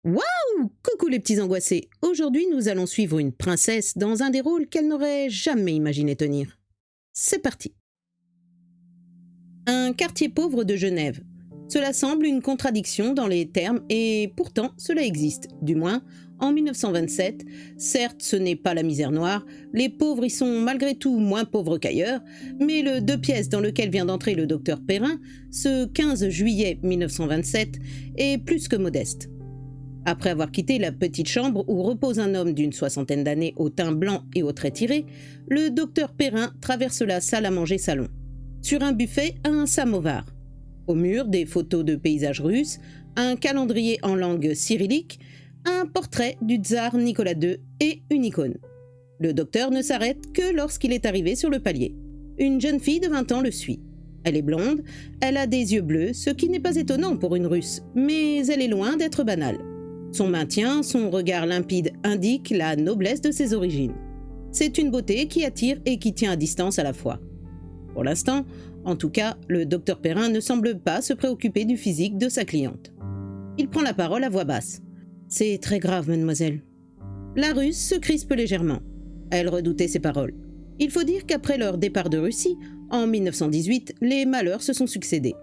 Waouh! Coucou les petits angoissés! Aujourd'hui, nous allons suivre une princesse dans un des rôles qu'elle n'aurait jamais imaginé tenir. C'est parti! Un quartier pauvre de Genève. Cela semble une contradiction dans les termes et pourtant cela existe, du moins en 1927. Certes, ce n'est pas la misère noire, les pauvres y sont malgré tout moins pauvres qu'ailleurs, mais le 2 pièces dans lequel vient d'entrer le docteur Perrin, ce 15 juillet 1927, est plus que modeste. Après avoir quitté la petite chambre où repose un homme d'une soixantaine d'années au teint blanc et aux traits tirés, le docteur Perrin traverse la salle à manger salon. Sur un buffet, un samovar. Au mur, des photos de paysages russes, un calendrier en langue cyrillique, un portrait du tsar Nicolas II et une icône. Le docteur ne s'arrête que lorsqu'il est arrivé sur le palier. Une jeune fille de 20 ans le suit. Elle est blonde, elle a des yeux bleus, ce qui n'est pas étonnant pour une Russe, mais elle est loin d'être banale. Son maintien, son regard limpide indiquent la noblesse de ses origines. C'est une beauté qui attire et qui tient à distance à la fois. Pour l'instant, en tout cas, le docteur Perrin ne semble pas se préoccuper du physique de sa cliente. Il prend la parole à voix basse. « C'est très grave, mademoiselle. » La Russe se crispe légèrement. Elle redoutait ses paroles. Il faut dire qu'après leur départ de Russie, en 1918, les malheurs se sont succédés.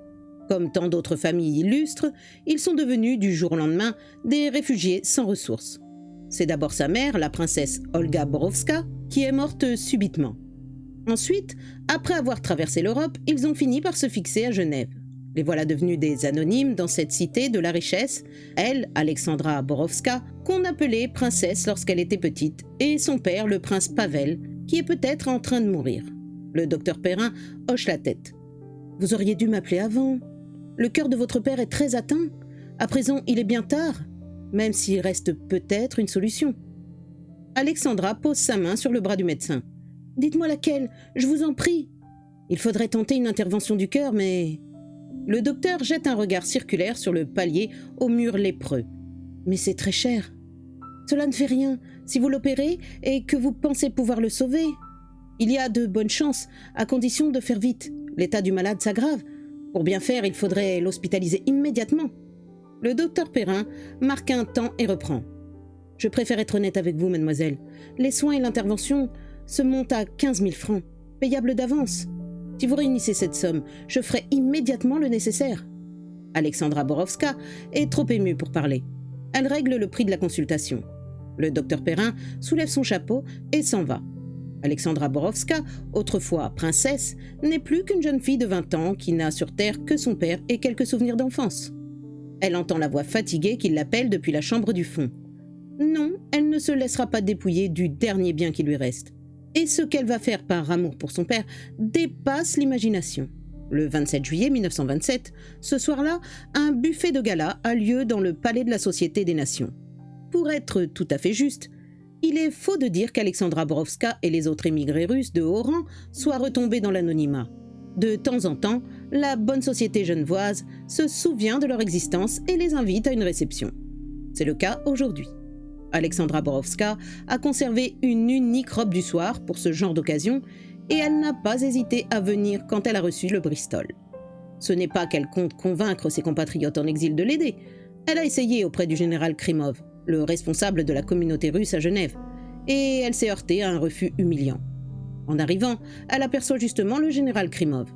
Comme tant d'autres familles illustres, ils sont devenus du jour au lendemain des réfugiés sans ressources. C'est d'abord sa mère, la princesse Olga Borovska, qui est morte subitement. Ensuite, après avoir traversé l'Europe, ils ont fini par se fixer à Genève. Les voilà devenus des anonymes dans cette cité de la richesse, elle, Alexandra Borovska, qu'on appelait princesse lorsqu'elle était petite, et son père, le prince Pavel, qui est peut-être en train de mourir. Le docteur Perrin hoche la tête. « Vous auriez dû m'appeler avant. Le cœur de votre père est très atteint. À présent, il est bien tard, même s'il reste peut-être une solution. » Alexandra pose sa main sur le bras du médecin. « Dites-moi laquelle, je vous en prie. Il faudrait tenter une intervention du cœur, mais... » Le docteur jette un regard circulaire sur le palier au mur lépreux. « Mais c'est très cher. Cela ne fait rien si vous l'opérez et que vous pensez pouvoir le sauver. Il y a de bonnes chances, à condition de faire vite. L'état du malade s'aggrave. Pour bien faire, il faudrait l'hospitaliser immédiatement. » Le docteur Perrin marque un temps et reprend. « Je préfère être honnête avec vous, mademoiselle. Les soins et l'intervention se montent à 15 000 francs, payables d'avance. Si vous réunissez cette somme, je ferai immédiatement le nécessaire. » Alexandra Borovska est trop émue pour parler. Elle règle le prix de la consultation. Le docteur Perrin soulève son chapeau et s'en va. Alexandra Borovska, autrefois princesse, n'est plus qu'une jeune fille de 20 ans qui n'a sur terre que son père et quelques souvenirs d'enfance. Elle entend la voix fatiguée qui l'appelle depuis la chambre du fond. Non, elle ne se laissera pas dépouiller du dernier bien qui lui reste. Et ce qu'elle va faire par amour pour son père dépasse l'imagination. Le 27 juillet 1927, ce soir-là, un buffet de gala a lieu dans le Palais de la Société des Nations. Pour être tout à fait juste, il est faux de dire qu'Alexandra Borovska et les autres émigrés russes de haut rang soient retombés dans l'anonymat. De temps en temps, la bonne société genevoise se souvient de leur existence et les invite à une réception. C'est le cas aujourd'hui. Alexandra Borovska a conservé une unique robe du soir pour ce genre d'occasion et elle n'a pas hésité à venir quand elle a reçu le Bristol. Ce n'est pas qu'elle compte convaincre ses compatriotes en exil de l'aider. Elle a essayé auprès du général Krimov, le responsable de la communauté russe à Genève, et elle s'est heurtée à un refus humiliant. En arrivant, elle aperçoit justement le général Krimov.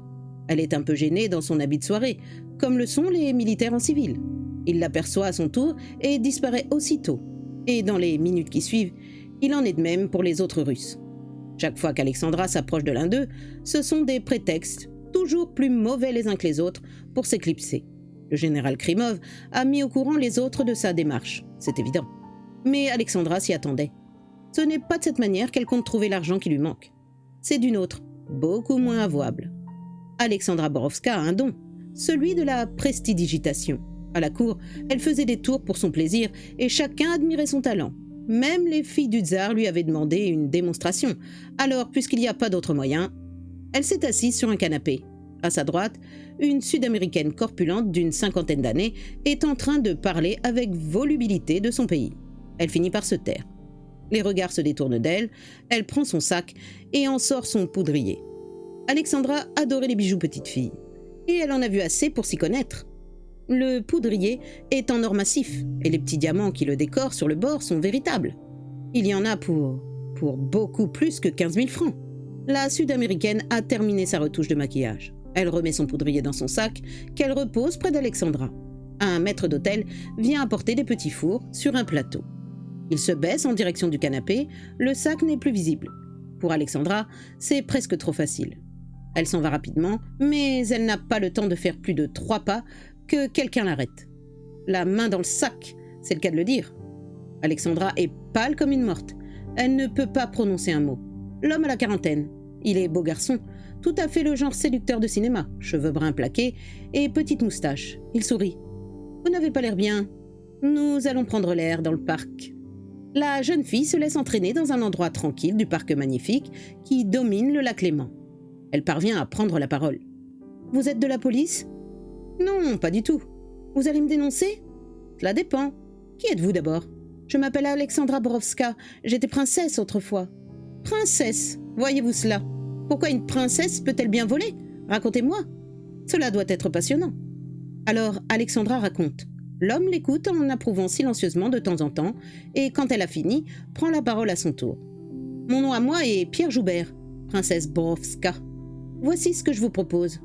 Elle est un peu gênée dans son habit de soirée, comme le sont les militaires en civil. Il l'aperçoit à son tour et disparaît aussitôt. Et dans les minutes qui suivent, il en est de même pour les autres Russes. Chaque fois qu'Alexandra s'approche de l'un d'eux, ce sont des prétextes, toujours plus mauvais les uns que les autres, pour s'éclipser. Le général Krimov a mis au courant les autres de sa démarche, c'est évident. Mais Alexandra s'y attendait. Ce n'est pas de cette manière qu'elle compte trouver l'argent qui lui manque. C'est d'une autre, beaucoup moins avouable. Alexandra Borovska a un don, celui de la prestidigitation. À la cour, elle faisait des tours pour son plaisir et chacun admirait son talent. Même les filles du tsar lui avaient demandé une démonstration. Alors, puisqu'il n'y a pas d'autre moyen, elle s'est assise sur un canapé. À sa droite, une Sud-Américaine corpulente d'une 50aine d'années est en train de parler avec volubilité de son pays. Elle finit par se taire. Les regards se détournent d'elle, elle prend son sac et en sort son poudrier. Alexandra adorait les bijoux petite fille, et elle en a vu assez pour s'y connaître. Le poudrier est en or massif et les petits diamants qui le décorent sur le bord sont véritables. Il y en a pour beaucoup plus que 15 000 francs. La Sud-Américaine a terminé sa retouche de maquillage. Elle remet son poudrier dans son sac, qu'elle repose près d'Alexandra. Un maître d'hôtel vient apporter des petits fours sur un plateau. Il se baisse en direction du canapé, le sac n'est plus visible. Pour Alexandra, c'est presque trop facile. Elle s'en va rapidement, mais elle n'a pas le temps de faire plus de 3 pas que quelqu'un l'arrête. La main dans le sac, c'est le cas de le dire. Alexandra est pâle comme une morte. Elle ne peut pas prononcer un mot. L'homme a la quarantaine. Il est beau garçon, tout à fait le genre séducteur de cinéma, cheveux bruns plaqués et petite moustache. Il sourit. « Vous n'avez pas l'air bien. Nous allons prendre l'air dans le parc. » La jeune fille se laisse entraîner dans un endroit tranquille du parc magnifique qui domine le lac Léman. Elle parvient à prendre la parole. « Vous êtes de la police ?»« Non, pas du tout. Vous allez me dénoncer ?»« Cela dépend. Qui êtes-vous d'abord ?»« Je m'appelle Alexandra Borowska. J'étais princesse autrefois. »« Princesse, voyez-vous cela ? Pourquoi une princesse peut-elle bien voler ? Racontez-moi. Cela doit être passionnant. » Alors Alexandra raconte. L'homme l'écoute en approuvant silencieusement de temps en temps et quand elle a fini, prend la parole à son tour. « Mon nom à moi est Pierre Joubert, princesse Borowska. Voici ce que je vous propose.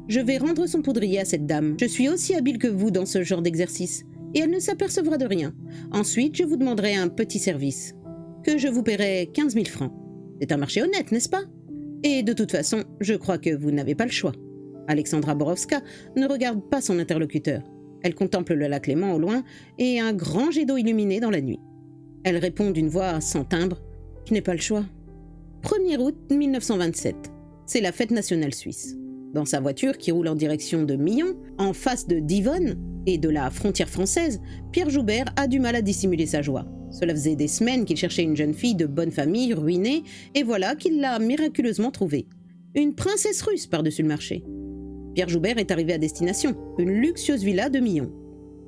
Je vais rendre son poudrier à cette dame. Je suis aussi habile que vous dans ce genre d'exercice et elle ne s'apercevra de rien. Ensuite, je vous demanderai un petit service, que je vous paierai 15 000 francs. C'est un marché honnête, n'est-ce pas ? Et de toute façon, je crois que vous n'avez pas le choix. » Alexandra Borowska ne regarde pas son interlocuteur. Elle contemple le lac Léman au loin et un grand jet d'eau illuminé dans la nuit. Elle répond d'une voix sans timbre. « Je n'ai pas le choix. » 1er août 1927. C'est la fête nationale suisse. Dans sa voiture qui roule en direction de Millau, en face de Divonne et de la frontière française, Pierre Joubert a du mal à dissimuler sa joie. Cela faisait des semaines qu'il cherchait une jeune fille de bonne famille, ruinée, et voilà qu'il l'a miraculeusement trouvée. Une princesse russe par-dessus le marché. Pierre Joubert est arrivé à destination, une luxueuse villa de Millau.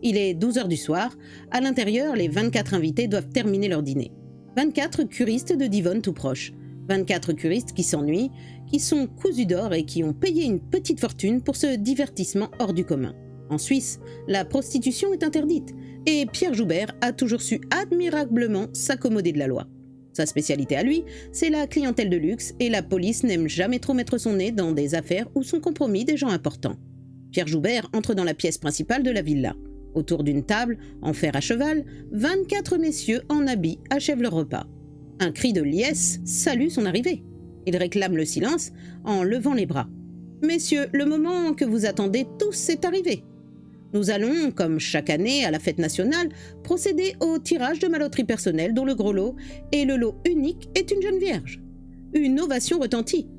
Il est 12 heures du soir. À l'intérieur, les 24 invités doivent terminer leur dîner. 24 curistes de Divonne tout proche. 24 curistes qui s'ennuient, qui sont cousus d'or et qui ont payé une petite fortune pour ce divertissement hors du commun. En Suisse, la prostitution est interdite et Pierre Joubert a toujours su admirablement s'accommoder de la loi. Sa spécialité à lui, c'est la clientèle de luxe et la police n'aime jamais trop mettre son nez dans des affaires où sont compromis des gens importants. Pierre Joubert entre dans la pièce principale de la villa. Autour d'une table, en fer à cheval, 24 messieurs en habit achèvent leur repas. Un cri de liesse salue son arrivée. Il réclame le silence en levant les bras. « Messieurs, le moment que vous attendez tous est arrivé. Nous allons, comme chaque année à la fête nationale, procéder au tirage de ma loterie personnelle dont le gros lot et le lot unique est une jeune vierge. » Une ovation retentit.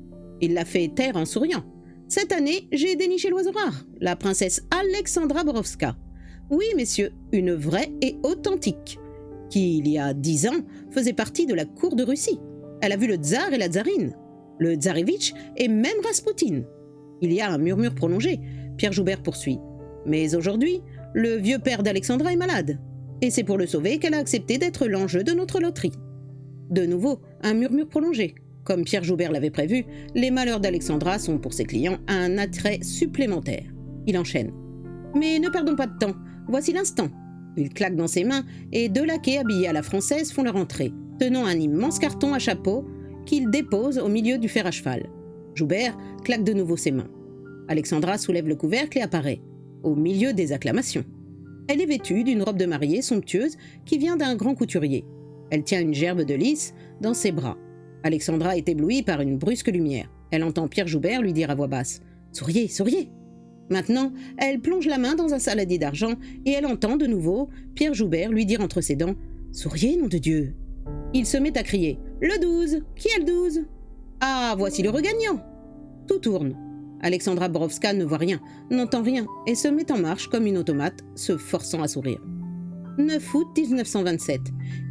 Il la fait taire en souriant. « Cette année, j'ai déniché l'oiseau rare, la princesse Alexandra Borowska. Oui, messieurs, une vraie et authentique, qui, il y a 10 ans, faisait partie de la cour de Russie. Elle a vu le tsar et la tsarine, le tsarevitch et même Raspoutine. » Il y a un murmure prolongé. Pierre Joubert poursuit. « Mais aujourd'hui, le vieux père d'Alexandra est malade. Et c'est pour le sauver qu'elle a accepté d'être l'enjeu de notre loterie. » De nouveau, un murmure prolongé. Comme Pierre Joubert l'avait prévu, les malheurs d'Alexandra sont pour ses clients un attrait supplémentaire. Il enchaîne. « Mais ne perdons pas de temps. Voici l'instant. » Il claque dans ses mains et 2 laquais habillés à la française font leur entrée, tenant un immense carton à chapeau qu'il dépose au milieu du fer à cheval. Joubert claque de nouveau ses mains. Alexandra soulève le couvercle et apparaît, au milieu des acclamations. Elle est vêtue d'une robe de mariée somptueuse qui vient d'un grand couturier. Elle tient une gerbe de lys dans ses bras. Alexandra est éblouie par une brusque lumière. Elle entend Pierre Joubert lui dire à voix basse « Souriez, souriez !» Maintenant, elle plonge la main dans un saladier d'argent et elle entend de nouveau Pierre Joubert lui dire entre ses dents « Souriez, nom de Dieu !» Il se met à crier « Le 12 ! Qui est le 12 ?»« Ah, voici le regagnant !» Tout tourne. Alexandra Borowska ne voit rien, n'entend rien et se met en marche comme une automate, se forçant à sourire. 9 août 1927.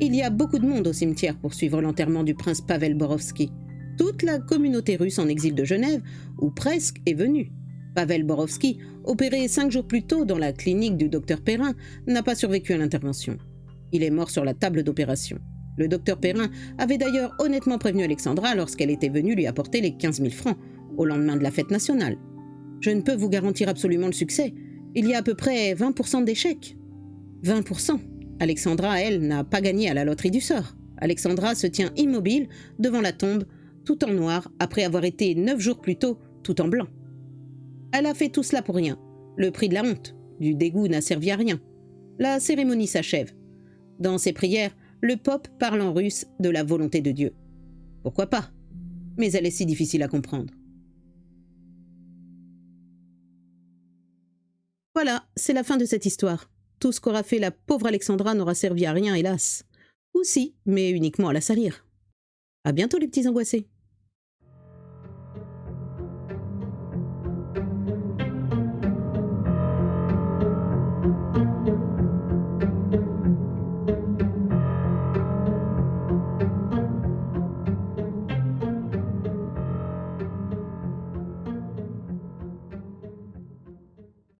Il y a beaucoup de monde au cimetière pour suivre l'enterrement du prince Pavel Borowski. Toute la communauté russe en exil de Genève, ou presque, est venue. Pavel Borowski, opéré 5 jours plus tôt dans la clinique du docteur Perrin, n'a pas survécu à l'intervention. Il est mort sur la table d'opération. Le docteur Perrin avait d'ailleurs honnêtement prévenu Alexandra lorsqu'elle était venue lui apporter les 15 000 francs, au lendemain de la fête nationale. « Je ne peux vous garantir absolument le succès, Il y a à peu près 20% d'échecs. 20%. Alexandra, elle, n'a pas gagné à la loterie du sort. Alexandra se tient immobile devant la tombe, tout en noir, après avoir été 9 jours plus tôt, tout en blanc. Elle a fait tout cela pour rien. Le prix de la honte, du dégoût n'a servi à rien. La cérémonie s'achève. Dans ses prières, le pope parle en russe de la volonté de Dieu. Pourquoi pas? Mais elle est si difficile à comprendre. Voilà, c'est la fin de cette histoire. Tout ce qu'aura fait la pauvre Alexandra n'aura servi à rien, hélas. Ou si, mais uniquement à la salir. À bientôt les petits angoissés.